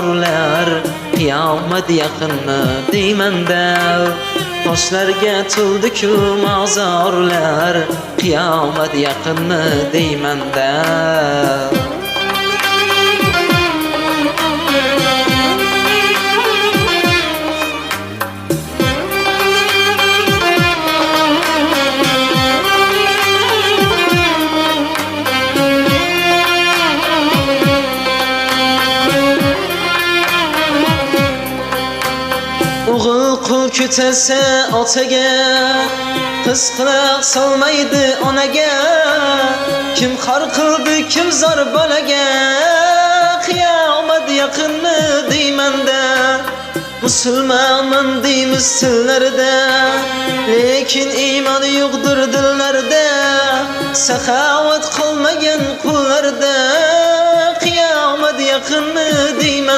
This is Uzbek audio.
mazorlar, qiyomat yaqinmi deymanda. Toshlarga to'ldi-ku mazorlar, qiyomat yaqinmi deymanda. O'g'il qul ko'tarsa otaga, qiz quloq solmaydi onaga. Kim xor qildi, kim zor bolaga, qiyomat yaqinmi deymanda. Musulmonman deymiz tillarda, lekin iymon yo'qdir dillarda. Saxovat qilmagan qullarda, qiyomat yaqinmi deymanda.